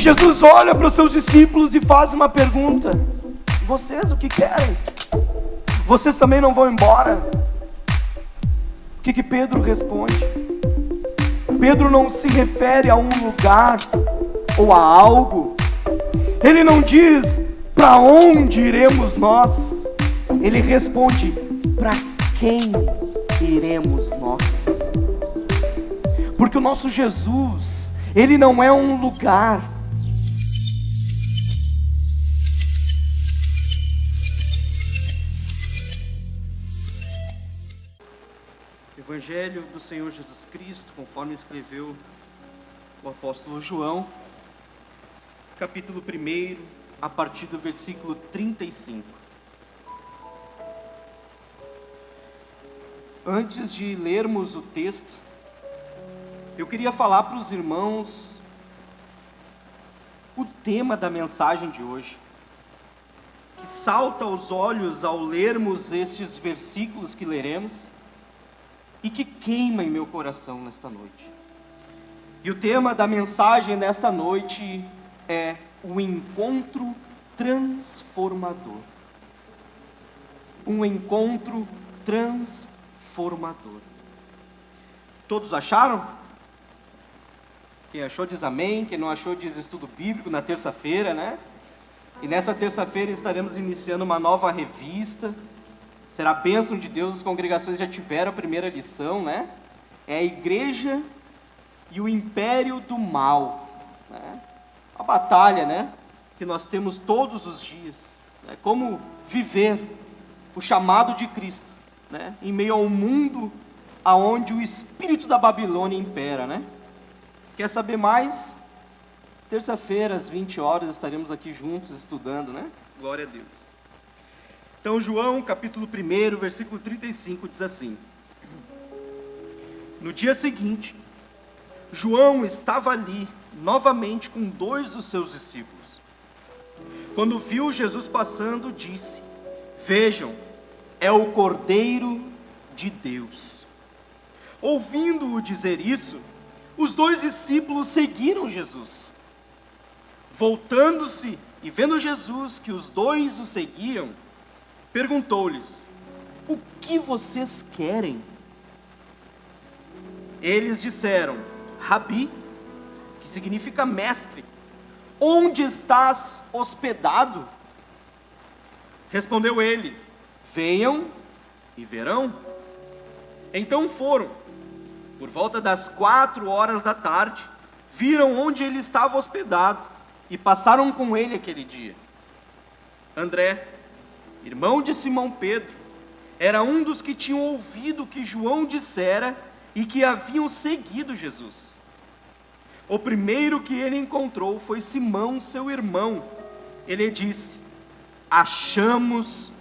Jesus olha para os seus discípulos e faz uma pergunta: vocês o que querem? Vocês também não vão embora? O que Pedro responde? Pedro não se refere a um lugar ou a algo. Ele não diz: para onde iremos nós? Ele responde: para quem iremos nós? Porque o nosso Jesus, Ele não é um lugar. Evangelho do Senhor Jesus Cristo, conforme escreveu o apóstolo João, capítulo 1, a partir do versículo 35. Antes de lermos o texto, eu queria falar para os irmãos o tema da mensagem de hoje, que salta aos olhos ao lermos estes versículos que leremos, e que queima em meu coração nesta noite. E o tema da mensagem nesta noite é o encontro transformador. Um encontro transformador. Todos acharam? Quem achou diz amém, quem não achou diz estudo bíblico na terça-feira, né? E nessa terça-feira estaremos iniciando uma nova revista. Será a bênção de Deus, as congregações já tiveram a primeira lição, né? É a igreja e o império do mal, né? A batalha, né? Que nós temos todos os dias, né? Como viver o chamado de Cristo, né? Em meio a um mundo onde o espírito da Babilônia impera, né? Quer saber mais? Terça-feira, às 20 horas, estaremos aqui juntos estudando, né? Glória a Deus. Então, João, capítulo 1, versículo 35, diz assim: no dia seguinte, João estava ali, novamente com 2 dos seus discípulos. Quando viu Jesus passando, disse: vejam, é o Cordeiro de Deus. Ouvindo-o dizer isso, os 2 discípulos seguiram Jesus. Voltando-se e vendo Jesus que os 2 o seguiam, perguntou-lhes: o que vocês querem? Eles disseram: Rabi, que significa mestre, onde estás hospedado? Respondeu ele: venham e verão. Então foram. Por volta das 4 horas da tarde, viram onde ele estava hospedado e passaram com ele aquele dia. André, irmão de Simão Pedro, era um dos que tinham ouvido o que João dissera e que haviam seguido Jesus. O primeiro que ele encontrou foi Simão, seu irmão. Ele disse: achamos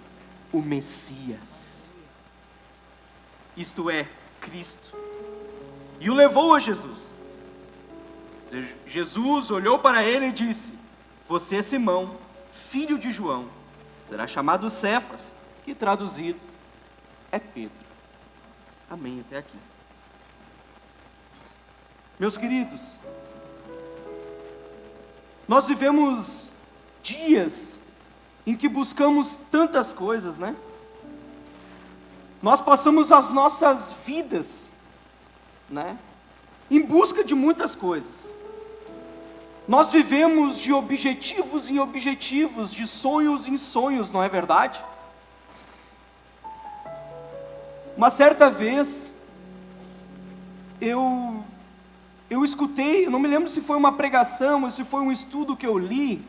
o Messias, isto é, Cristo, e o levou a Jesus. Jesus olhou para ele e disse: você é Simão, filho de João, será chamado Cefas, que traduzido é Pedro. Amém, até aqui. Meus queridos, nós vivemos dias em que buscamos tantas coisas, né? Nós passamos as nossas vidas, né, em busca de muitas coisas. Nós vivemos de objetivos em objetivos, de sonhos em sonhos, não é verdade? Uma certa vez, eu escutei, eu não me lembro se foi uma pregação ou se foi um estudo que eu li,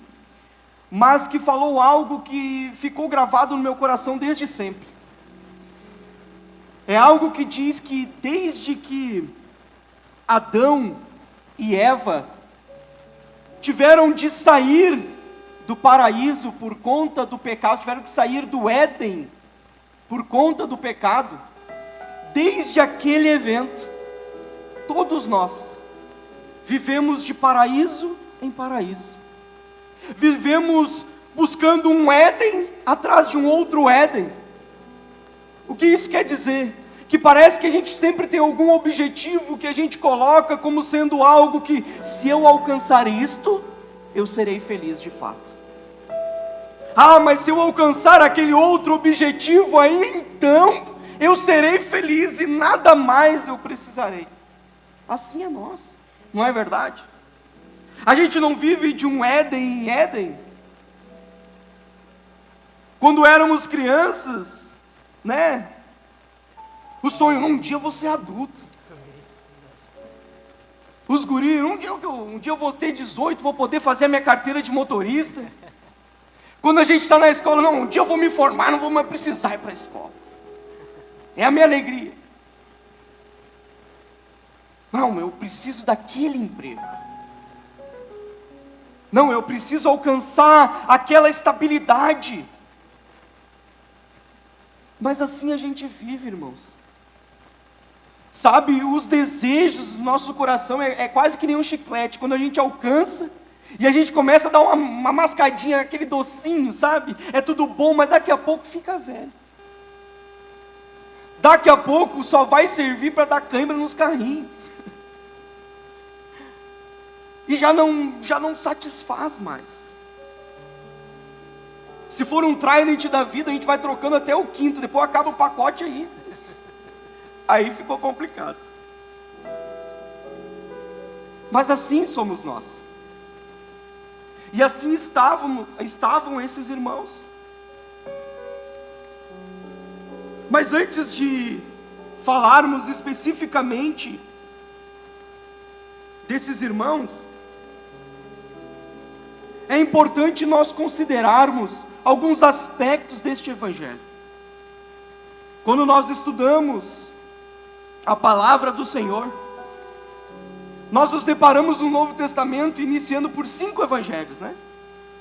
mas que falou algo que ficou gravado no meu coração desde sempre. É algo que diz que desde que Adão e Eva tiveram de sair do paraíso por conta do pecado, tiveram que sair do Éden por conta do pecado, desde aquele evento, todos nós vivemos de paraíso em paraíso, vivemos buscando um Éden atrás de um outro Éden. O que isso quer dizer? Que parece que a gente sempre tem algum objetivo que a gente coloca como sendo algo que, se eu alcançar isto, eu serei feliz de fato. Ah, mas se eu alcançar aquele outro objetivo aí, então eu serei feliz e nada mais eu precisarei. Assim é nós, não é verdade? A gente não vive de um Éden em Éden. Quando éramos crianças, né? O sonho, um dia eu vou ser adulto. Os guris, um dia eu vou ter 18, vou poder fazer a minha carteira de motorista. Quando a gente está na escola, não, um dia eu vou me formar, não vou mais precisar ir para a escola. É a minha alegria. Não, eu preciso daquele emprego. Não, eu preciso alcançar aquela estabilidade. Mas assim a gente vive, irmãos. Sabe, os desejos do nosso coração é quase que nem um chiclete. Quando a gente alcança e a gente começa a dar uma mascadinha, aquele docinho, sabe? É tudo bom, mas daqui a pouco fica velho. Daqui a pouco só vai servir para dar cãibra nos carrinhos. E já não satisfaz mais. Se for um Trident da vida, a gente vai trocando até o quinto, depois acaba o pacote aí. Aí ficou complicado. Mas assim somos nós. E assim estavam esses irmãos. Mas antes de falarmos especificamente desses irmãos, é importante nós considerarmos alguns aspectos deste evangelho. Quando nós estudamos a palavra do Senhor, nós nos deparamos no Novo Testamento iniciando por 5 evangelhos, né?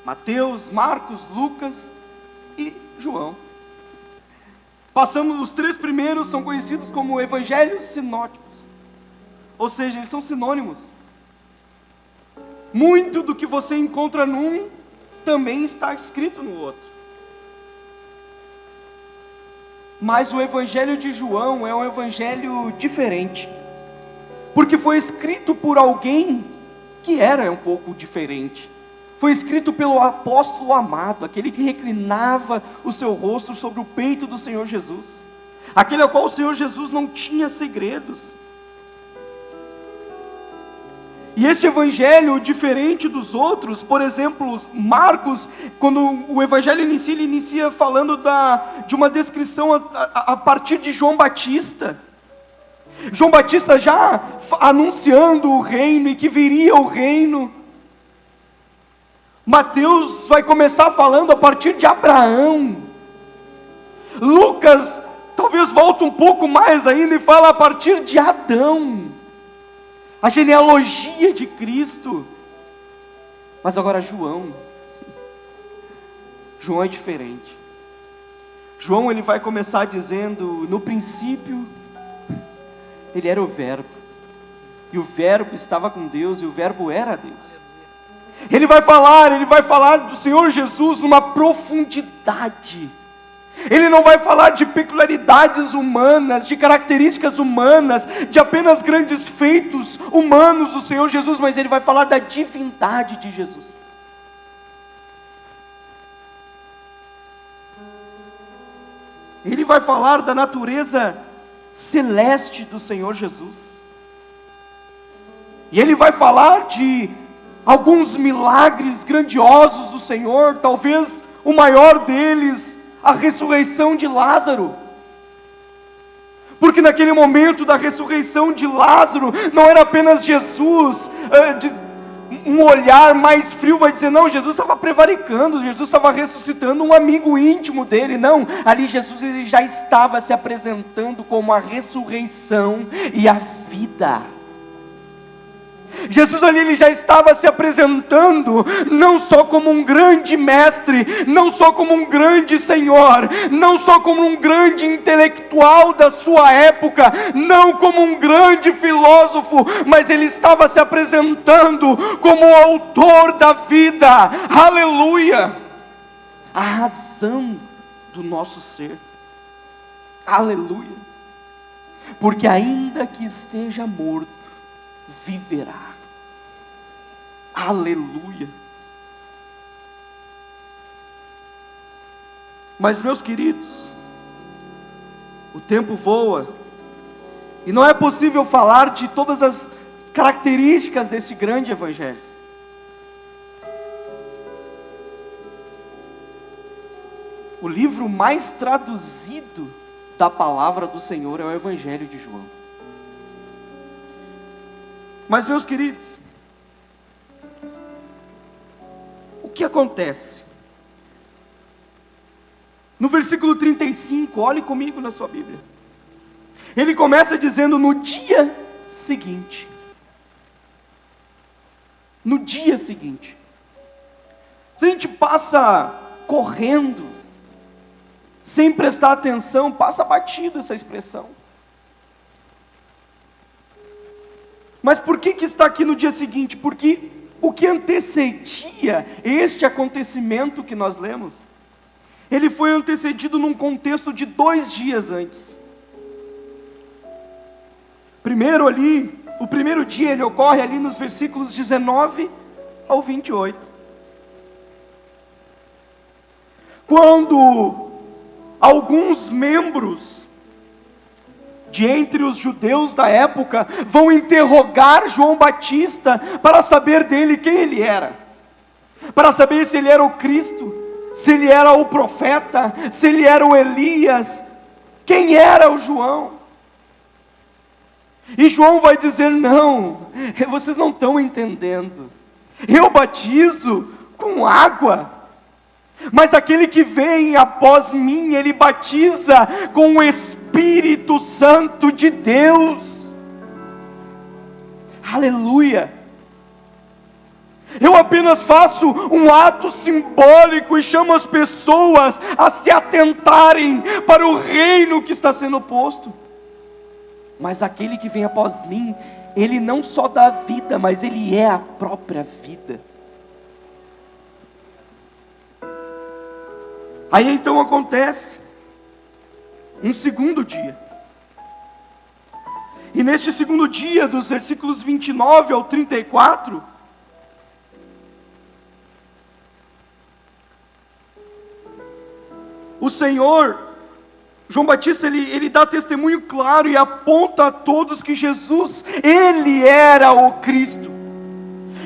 Mateus, Marcos, Lucas e João. Passamos, os 3 primeiros são conhecidos como evangelhos sinóticos, ou seja, eles são sinônimos. Muito do que você encontra num, também está escrito no outro. Mas o evangelho de João é um evangelho diferente, porque foi escrito por alguém que era um pouco diferente. Foi escrito pelo apóstolo amado, aquele que reclinava o seu rosto sobre o peito do Senhor Jesus, aquele ao qual o Senhor Jesus não tinha segredos. E este evangelho, diferente dos outros, por exemplo, Marcos, quando o evangelho inicia, ele inicia falando de uma descrição a partir de João Batista. João Batista já anunciando o reino e que viria o reino. Mateus vai começar falando a partir de Abraão. Lucas talvez volte um pouco mais ainda e fala a partir de Adão. A genealogia de Cristo. Mas agora João é diferente. João, ele vai começar dizendo, no princípio, ele era o verbo, e o verbo estava com Deus, e o verbo era Deus. Ele vai falar do Senhor Jesus numa profundidade. Ele não vai falar de peculiaridades humanas, de características humanas, de apenas grandes feitos humanos do Senhor Jesus, mas ele vai falar da divindade de Jesus. Ele vai falar da natureza celeste do Senhor Jesus. E ele vai falar de alguns milagres grandiosos do Senhor, talvez o maior deles, a ressurreição de Lázaro. Porque naquele momento da ressurreição de Lázaro, não era apenas Jesus, um olhar mais frio vai dizer, não, Jesus estava prevaricando, Jesus estava ressuscitando um amigo íntimo dele. Não, ali Jesus ele já estava se apresentando como a ressurreição e a vida. Jesus ali ele já estava se apresentando não só como um grande mestre, não só como um grande senhor, não só como um grande intelectual da sua época, não como um grande filósofo, mas ele estava se apresentando como o autor da vida. Aleluia! A razão do nosso ser. Aleluia! Porque ainda que esteja morto, viverá. Aleluia. Mas, meus queridos, o tempo voa, e não é possível falar de todas as características desse grande evangelho. O livro mais traduzido da palavra do Senhor é o Evangelho de João. Mas, meus queridos, o que acontece? No versículo 35, olhe comigo na sua Bíblia. Ele começa dizendo: no dia seguinte. No dia seguinte. Se a gente passa correndo, sem prestar atenção, passa batido essa expressão. Mas por que está aqui no dia seguinte? Porque o que antecedia este acontecimento que nós lemos, ele foi antecedido num contexto de 2 dias antes. O primeiro dia ele ocorre ali nos versículos 19 ao 28. Quando alguns membros de entre os judeus da época vão interrogar João Batista para saber dele quem ele era, para saber se ele era o Cristo, se ele era o profeta, se ele era o Elias, quem era o João. E João vai dizer: não, vocês não estão entendendo, eu batizo com água, mas aquele que vem após mim, ele batiza com o Espírito Santo de Deus. Aleluia! Eu apenas faço um ato simbólico e chamo as pessoas a se atentarem para o reino que está sendo posto. Mas aquele que vem após mim, ele não só dá vida, mas ele é a própria vida. Aí então acontece um segundo dia. E neste segundo dia, dos versículos 29 ao 34, o Senhor, João Batista, ele dá testemunho claro e aponta a todos que Jesus, ele era o Cristo,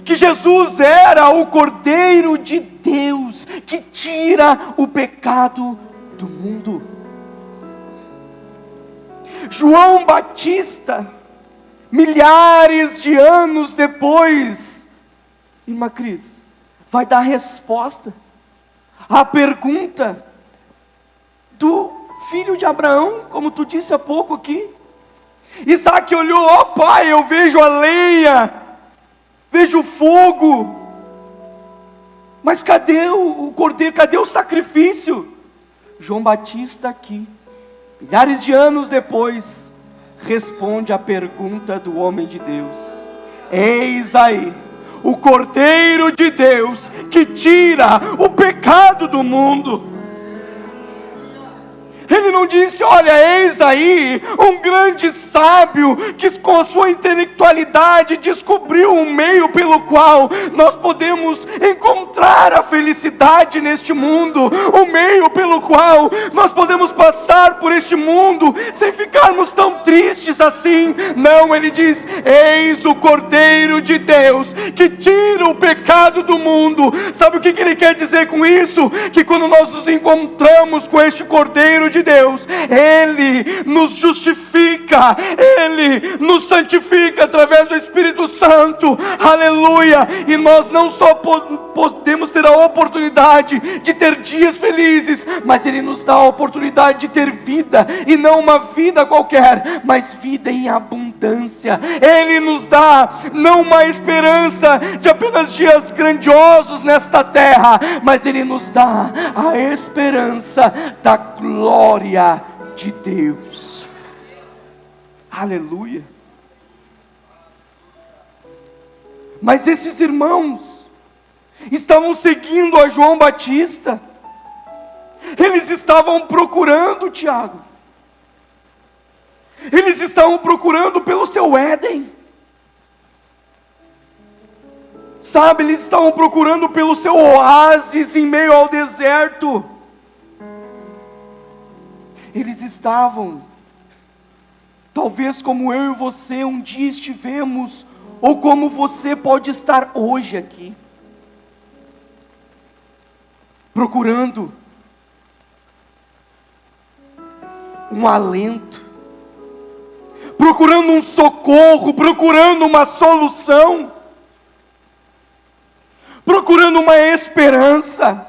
que Jesus era o Cordeiro de Deus, que tira o pecado do mundo. João Batista, milhares de anos depois, irmã Cris, vai dar resposta à pergunta do filho de Abraão, como tu disse há pouco aqui. Isaac olhou: ó pai, eu vejo a lenha, vejo o fogo, mas cadê o cordeiro, cadê o sacrifício? João Batista aqui, milhares de anos depois, responde à pergunta do homem de Deus: eis aí o Cordeiro de Deus que tira o pecado do mundo. Ele não disse: olha, eis aí um grande sábio que com a sua intelectualidade descobriu um meio pelo qual nós podemos encontrar a felicidade neste mundo, um meio pelo qual nós podemos passar por este mundo sem ficarmos tão tristes assim. Não, ele diz: eis o Cordeiro de Deus que tira o pecado do mundo. Sabe o que ele quer dizer com isso? Que quando nós nos encontramos com este Cordeiro de Deus, ele nos justifica, ele nos santifica através do Espírito Santo, aleluia. E nós não só podemos ter a oportunidade de ter dias felizes, mas ele nos dá a oportunidade de ter vida, e não uma vida qualquer, mas vida em abundância. Ele nos dá não uma esperança de apenas dias grandiosos nesta terra, mas ele nos dá a esperança da glória de Deus. Aleluia. Mas esses irmãos estavam seguindo a João Batista, eles estavam procurando Tiago, eles estavam procurando pelo seu Éden, sabe, eles estavam procurando pelo seu oásis em meio ao deserto. eles estavam, talvez como eu e você um dia estivemos, ou como você pode estar hoje aqui, procurando um alento, procurando um socorro, procurando uma solução, procurando uma esperança,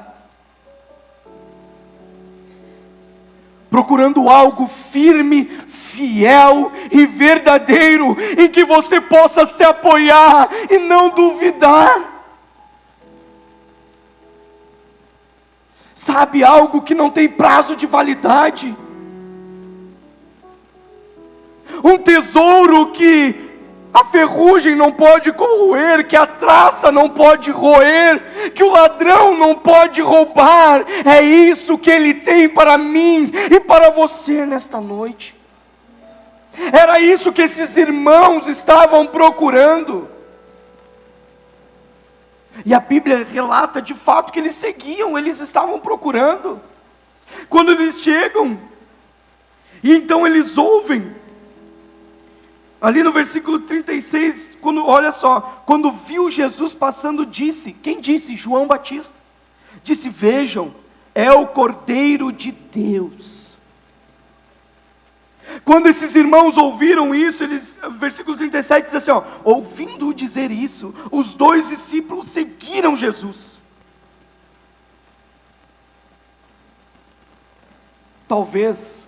procurando algo firme, fiel e verdadeiro, em que você possa se apoiar e não duvidar. Sabe, algo que não tem prazo de validade, um tesouro que a ferrugem não pode corroer, que a traça não pode roer, que o ladrão não pode roubar. É isso que Ele tem para mim e para você nesta noite. Era isso que esses irmãos estavam procurando. E a Bíblia relata de fato que eles seguiam, eles estavam procurando. Quando eles chegam, e então eles ouvem, ali no versículo 36, olha só, quando viu Jesus passando, disse, quem disse? João Batista, disse: vejam, é o Cordeiro de Deus. Quando esses irmãos ouviram isso, versículo 37 diz assim, ouvindo dizer isso, os 2 discípulos seguiram Jesus. Talvez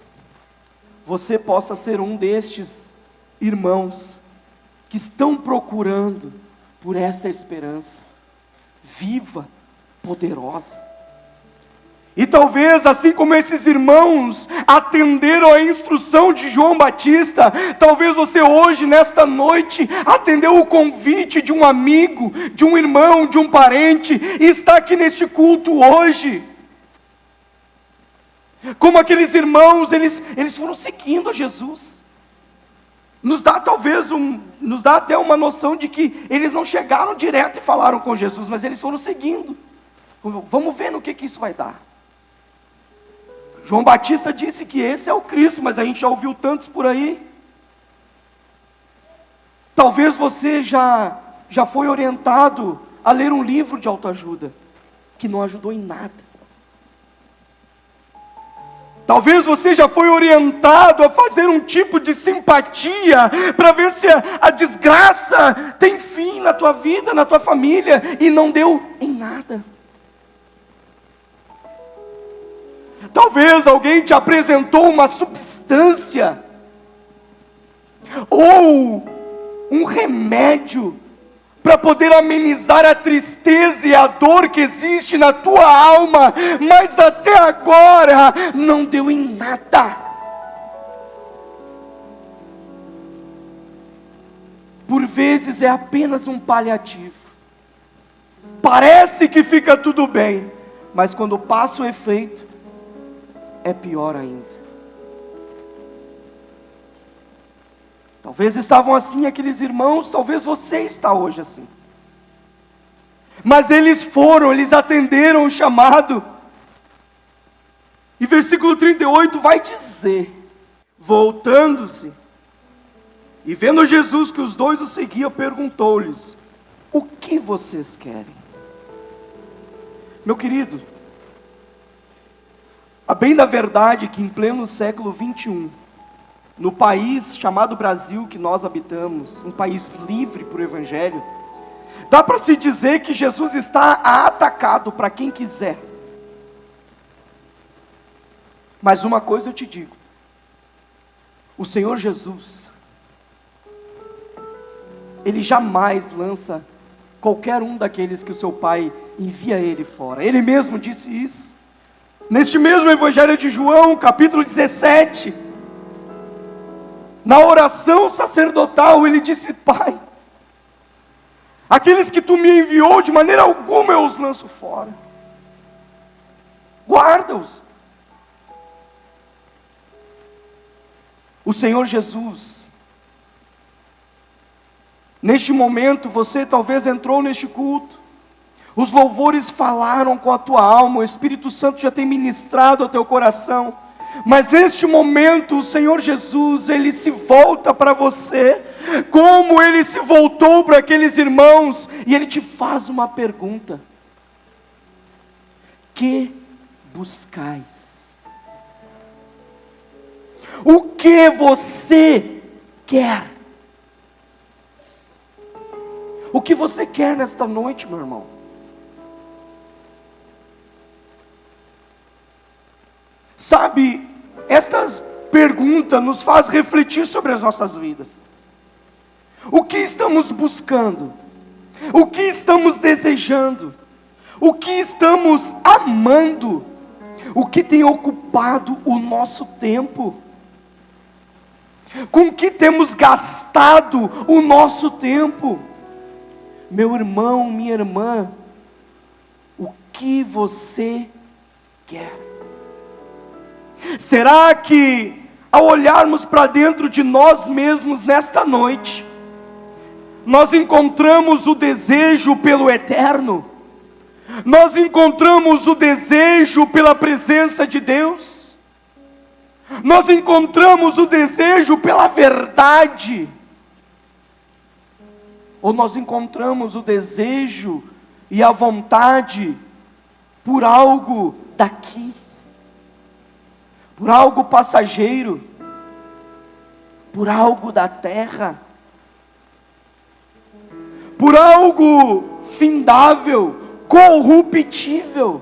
você possa ser um destes irmãos que estão procurando por essa esperança viva, poderosa. E talvez, assim como esses irmãos atenderam a instrução de João Batista, talvez você hoje, nesta noite, atendeu o convite de um amigo, de um irmão, de um parente, e está aqui neste culto hoje. Como aqueles irmãos, eles foram seguindo a Jesus. Nos dá até uma noção de que eles não chegaram direto e falaram com Jesus, mas eles foram seguindo. Vamos ver no que isso vai dar. João Batista disse que esse é o Cristo, mas a gente já ouviu tantos por aí. Talvez você já foi orientado a ler um livro de autoajuda, que não ajudou em nada. Talvez você já foi orientado a fazer um tipo de simpatia, para ver se a desgraça tem fim na tua vida, na tua família, e não deu em nada. Talvez alguém te apresentou uma substância, ou um remédio, para poder amenizar a tristeza e a dor que existe na tua alma, mas até agora não deu em nada. Por vezes é apenas um paliativo. Parece que fica tudo bem, mas quando passa o efeito, é pior ainda. Talvez estavam assim aqueles irmãos, talvez você está hoje assim. Mas eles atenderam o chamado. E versículo 38 vai dizer: voltando-se, e vendo Jesus que os 2 o seguiam, perguntou-lhes: o que vocês querem? Meu querido, a bem da verdade que em pleno século 21, no país chamado Brasil que nós habitamos, um país livre por Evangelho, dá para se dizer que Jesus está atacado para quem quiser. Mas uma coisa eu te digo: o Senhor Jesus, Ele jamais lança qualquer um daqueles que o seu Pai envia Ele fora. Ele mesmo disse isso. Neste mesmo Evangelho de João, capítulo 17, na oração sacerdotal, ele disse: Pai, aqueles que tu me enviou, de maneira alguma eu os lanço fora, guarda-os. O Senhor Jesus, neste momento, você talvez entrou neste culto, os louvores falaram com a tua alma, o Espírito Santo já tem ministrado ao teu coração, Mas neste momento o Senhor Jesus, Ele se volta para você, como Ele se voltou para aqueles irmãos, e Ele te faz uma pergunta: que buscais? O que você quer? O que você quer nesta noite, meu irmão? Sabe, estas perguntas nos faz refletir sobre as nossas vidas. O que estamos buscando? O que estamos desejando? O que estamos amando? O que tem ocupado o nosso tempo? Com que temos gastado o nosso tempo? Meu irmão, minha irmã, o que você quer? Será que, ao olharmos para dentro de nós mesmos nesta noite, nós encontramos o desejo pelo eterno? Nós encontramos o desejo pela presença de Deus? Nós encontramos o desejo pela verdade? Ou nós encontramos o desejo e a vontade por algo daqui? Por algo passageiro? Por algo da terra? Por algo findável, corruptível?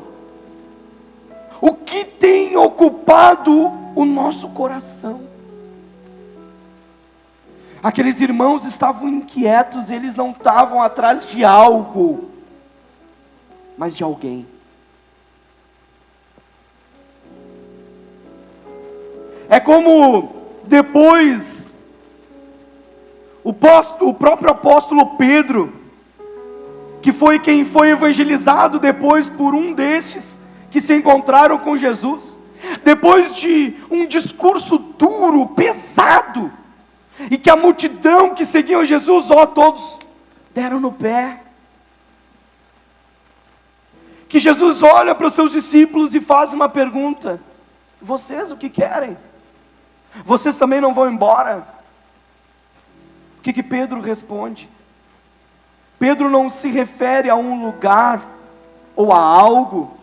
O que tem ocupado o nosso coração? Aqueles irmãos estavam inquietos, eles não estavam atrás de algo, mas de alguém. É como depois o próprio apóstolo Pedro, que foi quem foi evangelizado depois por um destes que se encontraram com Jesus, depois de um discurso duro, pesado, e que a multidão que seguiam Jesus, todos deram no pé, que Jesus olha para os seus discípulos e faz uma pergunta: vocês o que querem? Vocês também não vão embora? O que Pedro responde? Pedro não se refere a um lugar ou a algo.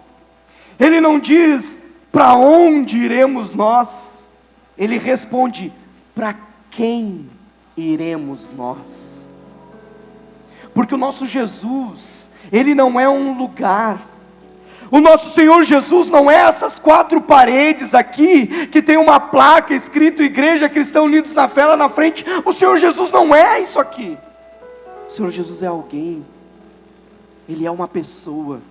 Ele não diz: para onde iremos nós? Ele responde: para quem iremos nós? Porque o nosso Jesus, Ele não é um lugar. O nosso Senhor Jesus não é essas 4 paredes aqui, que tem uma placa escrito Igreja Cristã Unidos na Fé lá na frente. O Senhor Jesus não é isso aqui. O Senhor Jesus é alguém. Ele é uma pessoa.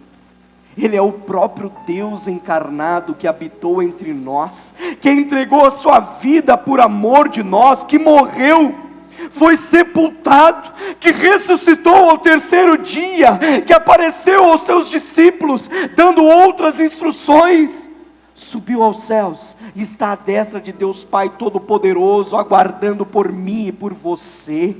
Ele é o próprio Deus encarnado que habitou entre nós, que entregou a sua vida por amor de nós, que morreu, foi sepultado, que ressuscitou ao 3º dia, que apareceu aos seus discípulos, dando outras instruções, subiu aos céus, e está à destra de Deus Pai Todo-Poderoso, aguardando por mim e por você.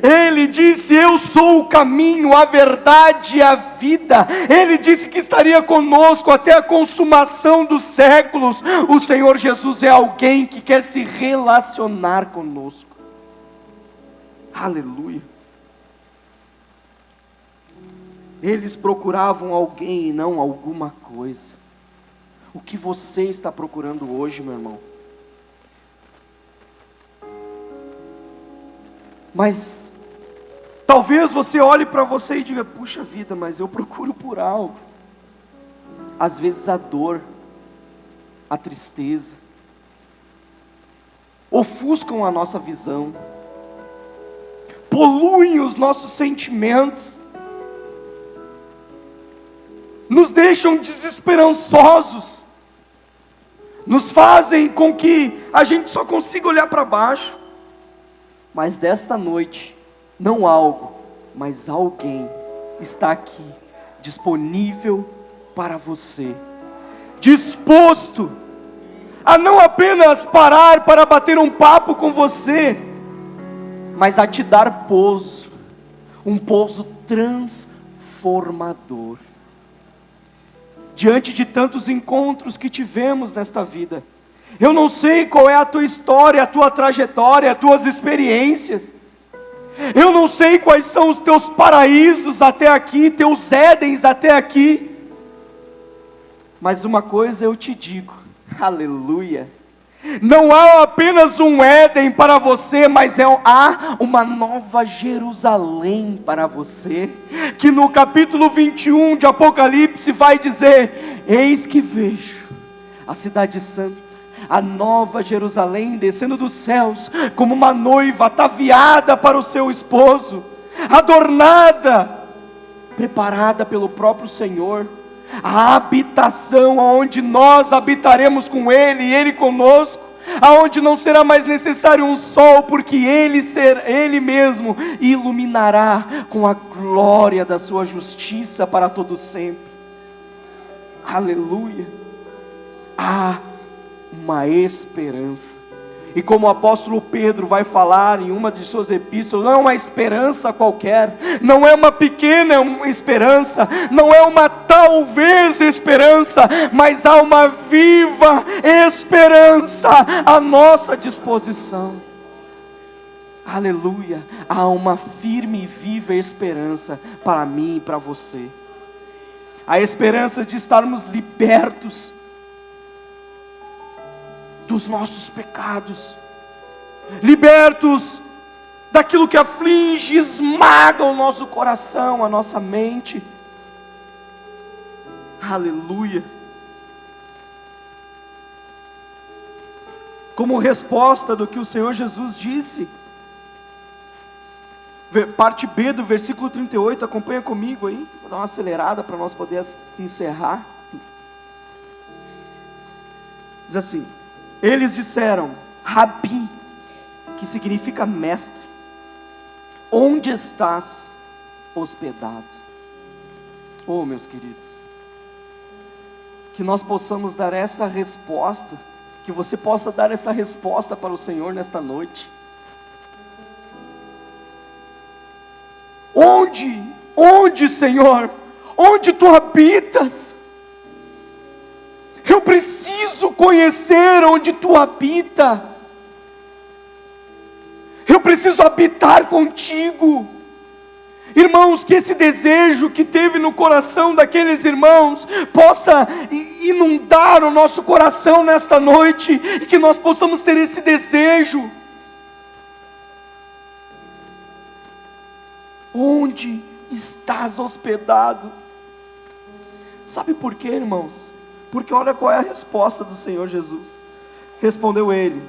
Ele disse: eu sou o caminho, a verdade e a vida. Ele disse que estaria conosco até a consumação dos séculos. O Senhor Jesus é alguém que quer se relacionar conosco. Aleluia. Eles procuravam alguém e não alguma coisa. O que você está procurando hoje, meu irmão? Mas talvez você olhe para você e diga: puxa vida, mas eu procuro por algo. Às vezes a dor, a tristeza ofuscam a nossa visão, poluem os nossos sentimentos, nos deixam desesperançosos, nos fazem com que a gente só consiga olhar para baixo. Mas desta noite, não algo, mas alguém está aqui, disponível para você, disposto a não apenas parar para bater um papo com você, mas a te dar pouso, um pouso transformador. diante de tantos encontros que tivemos nesta vida. Eu não sei qual é a tua história, a tua trajetória, as tuas experiências. Eu não sei quais são os teus paraísos até aqui, teus Édens até aqui. Mas uma coisa eu te digo, aleluia. Não há apenas um Éden para você, mas há uma nova Jerusalém para você, que no capítulo 21 de Apocalipse vai dizer: eis que vejo a cidade santa, a nova Jerusalém descendo dos céus, como uma noiva ataviada para o seu esposo, adornada, preparada pelo próprio Senhor, a habitação onde nós habitaremos com Ele e Ele conosco, aonde não será mais necessário um sol, porque Ele mesmo iluminará com a glória da sua justiça para todo sempre. Aleluia. Há uma esperança. E como o apóstolo Pedro vai falar em uma de suas epístolas, não é uma esperança qualquer, não é uma pequena esperança, não é uma talvez esperança, mas há uma viva esperança à nossa disposição. Aleluia. Há uma firme e viva esperança para mim e para você. A esperança de estarmos libertos dos nossos pecados, libertos daquilo que aflige, esmaga o nosso coração, a nossa mente. Aleluia. Como resposta do que o Senhor Jesus disse, parte B do versículo 38, acompanha comigo aí, vou dar uma acelerada para nós poder encerrar. Diz assim: eles disseram: Rabi, que significa mestre, onde estás hospedado? Oh, meus queridos, que nós possamos dar essa resposta, que você possa dar essa resposta para o Senhor nesta noite. Onde, Senhor? Onde tu habitas? Eu preciso conhecer onde tu habita. Eu preciso habitar contigo. Irmãos, que esse desejo que teve no coração daqueles irmãos possa inundar o nosso coração nesta noite, e que nós possamos ter esse desejo. Onde estás hospedado? Sabe por quê, irmãos? Porque olha qual é a resposta do Senhor Jesus. Respondeu ele: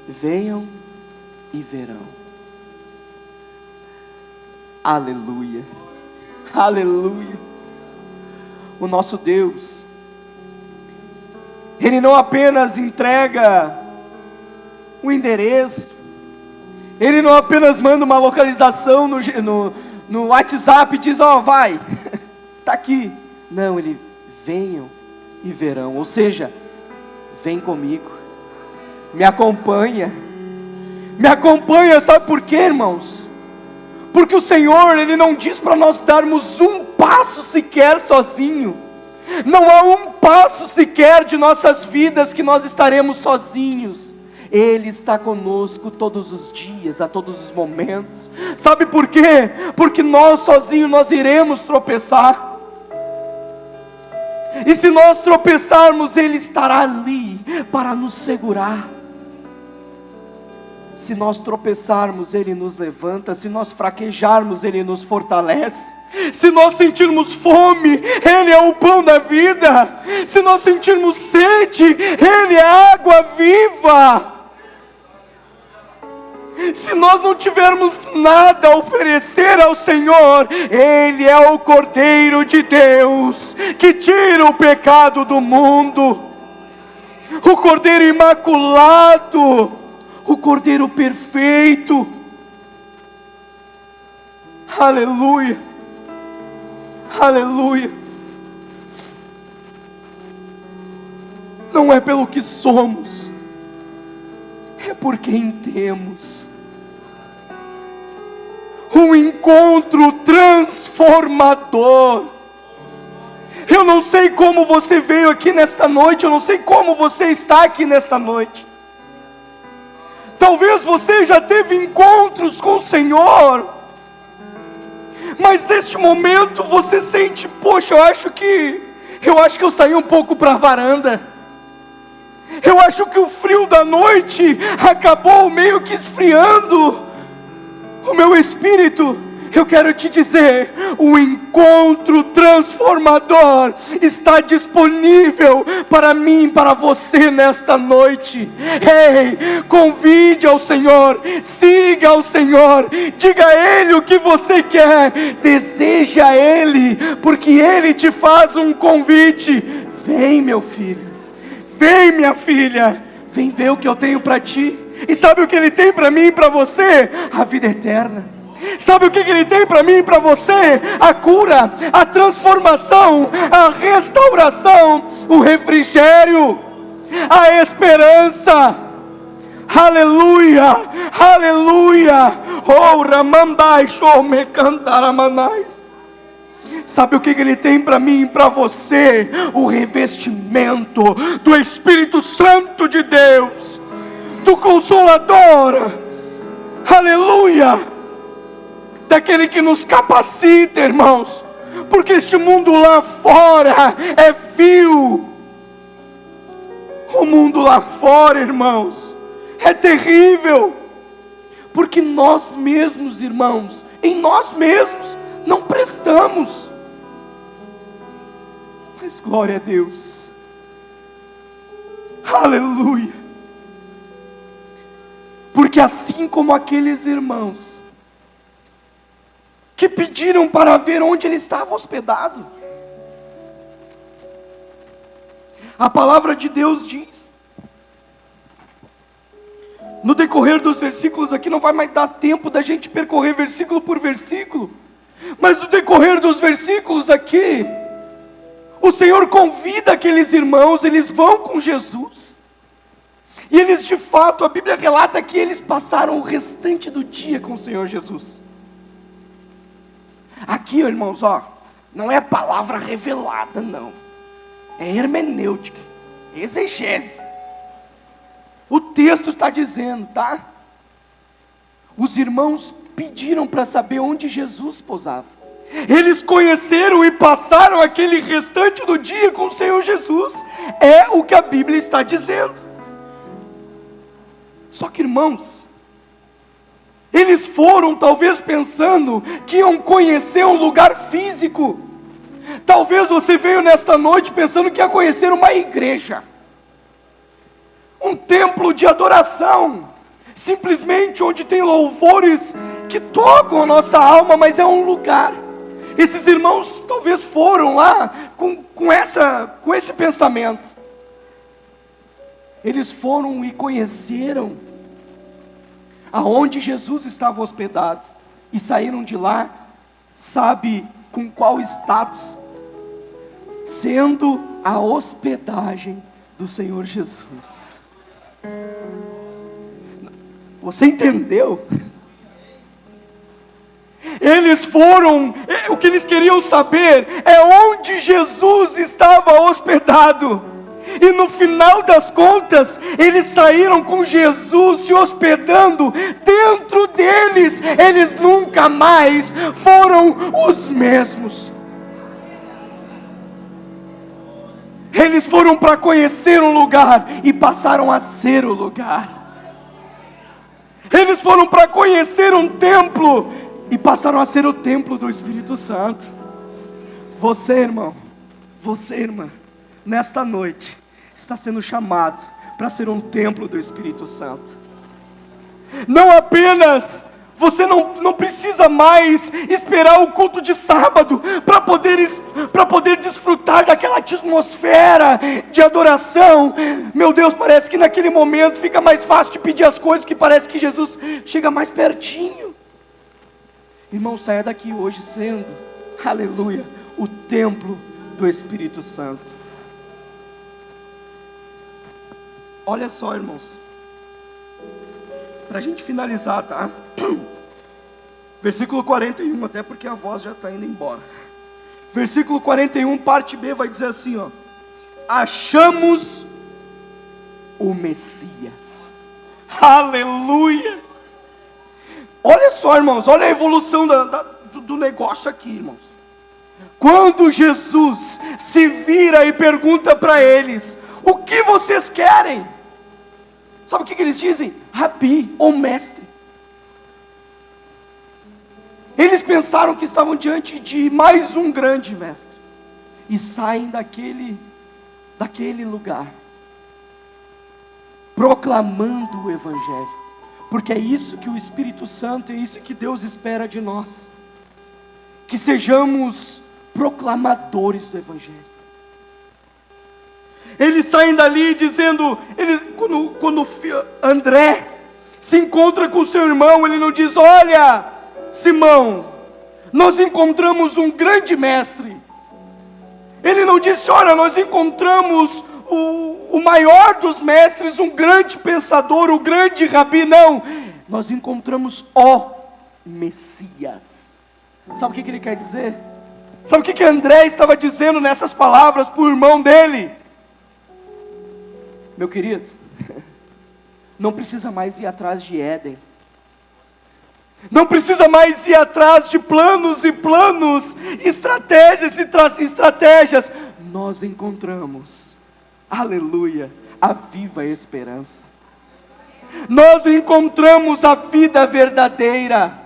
venham e verão. Aleluia, aleluia. O nosso Deus, Ele não apenas entrega o endereço, Ele não apenas manda uma localização no WhatsApp e diz: ó, vai, está aqui. Não, Ele: venham e verão. Ou seja, vem comigo, me acompanha, sabe por quê, irmãos? Porque o Senhor, Ele não diz para nós darmos um passo sequer sozinho. Não há um passo sequer de nossas vidas que nós estaremos sozinhos. Ele está conosco todos os dias, a todos os momentos. Sabe por quê? Porque nós sozinhos nós iremos tropeçar. E se nós tropeçarmos, Ele estará ali para nos segurar. Se nós tropeçarmos, Ele nos levanta. Se nós fraquejarmos, Ele nos fortalece. Se nós sentirmos fome, Ele é o pão da vida. Se nós sentirmos sede, Ele é a água viva. Se nós não tivermos nada a oferecer ao Senhor, Ele é o Cordeiro de Deus, que tira o pecado do mundo, o Cordeiro imaculado, o Cordeiro perfeito. Aleluia, aleluia. Não é pelo que somos, é por quem temos. Um encontro transformador. Eu não sei como você veio aqui nesta noite, eu não sei como você está aqui nesta noite. Talvez você já teve encontros com o Senhor, mas neste momento você sente, poxa, eu acho que eu saí um pouco para a varanda. Eu acho que o frio da noite acabou meio que esfriando o meu espírito. Eu quero te dizer, o encontro transformador está disponível para mim, para você nesta noite. Ei, convide ao Senhor, siga ao Senhor, diga a Ele o que você quer, deseja a Ele, porque Ele te faz um convite. Vem, meu filho, vem, minha filha, vem ver o que eu tenho para ti. E sabe o que Ele tem para mim e para você? A vida eterna. Sabe o que Ele tem para mim e para você? A cura, a transformação, a restauração, o refrigério, a esperança. Aleluia, aleluia. Oh, ramandai, shome cantaramanai. Sabe o que Ele tem para mim e para você? O revestimento do Espírito Santo de Deus, do Consolador. Aleluia. Daquele que nos capacita, irmãos, porque este mundo lá fora é vil. O mundo lá fora, irmãos, é terrível, porque nós mesmos, irmãos, em nós mesmos não prestamos. Mas glória a Deus, aleluia, porque assim como aqueles irmãos que pediram para ver onde ele estava hospedado, a palavra de Deus diz, no decorrer dos versículos aqui, não vai mais dar tempo da gente percorrer versículo por versículo, mas no decorrer dos versículos aqui, o Senhor convida aqueles irmãos, eles vão com Jesus, e eles de fato, a Bíblia relata que eles passaram o restante do dia com o Senhor Jesus. Aqui, irmãos, não é palavra revelada, não. É hermenêutica, exegese. O texto está dizendo, tá? Os irmãos pediram para saber onde Jesus pousava. Eles conheceram e passaram aquele restante do dia com o Senhor Jesus. É o que a Bíblia está dizendo. Só que, irmãos, eles foram talvez pensando que iam conhecer um lugar físico. Talvez você veio nesta noite pensando que ia conhecer uma igreja, um templo de adoração, simplesmente onde tem louvores que tocam a nossa alma, mas é um lugar. Esses irmãos talvez foram lá com esse pensamento. Eles foram e conheceram aonde Jesus estava hospedado, e saíram de lá, sabe com qual status? Sendo a hospedagem do Senhor Jesus. Você entendeu? Eles foram, o que eles queriam saber é onde Jesus estava hospedado. E no final das contas, eles saíram com Jesus se hospedando dentro deles. Eles nunca mais foram os mesmos. Eles foram para conhecer um lugar e passaram a ser o lugar. Eles foram para conhecer um templo e passaram a ser o templo do Espírito Santo. Você, irmão, você, irmã, nesta noite está sendo chamado para ser um templo do Espírito Santo. Não apenas, você não precisa mais esperar o culto de sábado para poder desfrutar daquela atmosfera de adoração. Meu Deus, parece que naquele momento fica mais fácil de pedir as coisas, que parece que Jesus chega mais pertinho. Irmão, saia daqui hoje sendo, aleluia, o templo do Espírito Santo. Olha só, irmãos, para a gente finalizar, tá? Versículo 41, até porque a voz já está indo embora. Versículo 41, parte B, vai dizer assim, ó: achamos o Messias. Aleluia! Olha só, irmãos, olha a evolução do negócio aqui, irmãos. Quando Jesus se vira e pergunta para eles: o que vocês querem? Sabe o que eles dizem? Rabi, ou mestre. Eles pensaram que estavam diante de mais um grande mestre, e saem daquele lugar, proclamando o Evangelho, porque é isso que o Espírito Santo, é isso que Deus espera de nós, que sejamos proclamadores do Evangelho. Eles saem dali dizendo, quando André se encontra com seu irmão, ele não diz: olha, Simão, nós encontramos um grande mestre. Ele não disse: olha, nós encontramos o maior dos mestres, um grande pensador, o grande rabi. Não, nós encontramos o Messias. Sabe o que ele quer dizer? Sabe o que André estava dizendo nessas palavras para o irmão dele? Meu querido, não precisa mais ir atrás de Éden, não precisa mais ir atrás de planos e planos, estratégias e estratégias. Nós encontramos, aleluia, a viva esperança. Nós encontramos a vida verdadeira.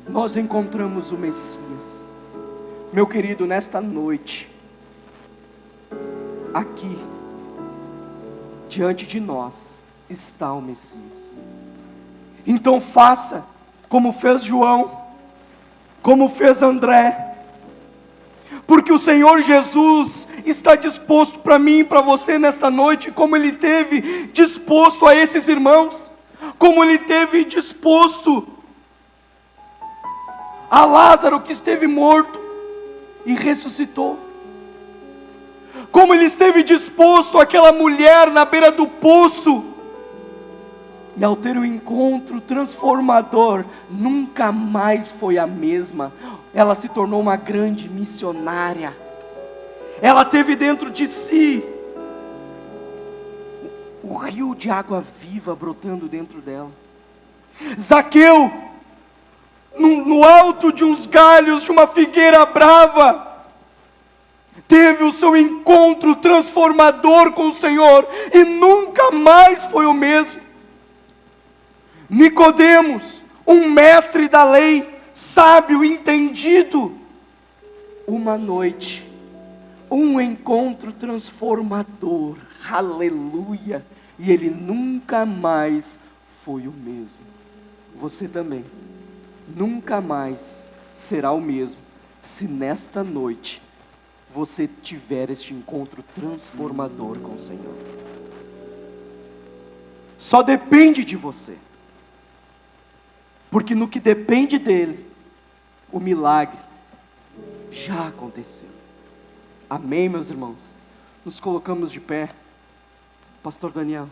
Nós encontramos o Messias. Meu querido, nesta noite, aqui, diante de nós, está o Messias. Então faça como fez João, como fez André, porque o Senhor Jesus está disposto para mim e para você nesta noite, como Ele teve disposto a esses irmãos, como Ele teve disposto a Lázaro, que esteve morto e ressuscitou, como Ele esteve disposto àquela mulher na beira do poço, e ao ter o encontro transformador, nunca mais foi a mesma. Ela se tornou uma grande missionária. Ela teve dentro de si o rio de água viva brotando dentro dela. Zaqueu, no alto de uns galhos de uma figueira brava, teve o seu encontro transformador com o Senhor, e nunca mais foi o mesmo. Nicodemos, um mestre da lei, sábio, entendido, uma noite, um encontro transformador, aleluia, e ele nunca mais foi o mesmo. Você também nunca mais será o mesmo, se nesta noite você tiver este encontro transformador com o Senhor. Só depende de você, porque no que depende dele, o milagre já aconteceu. Amém, meus irmãos? Nos colocamos de pé. Pastor Daniel.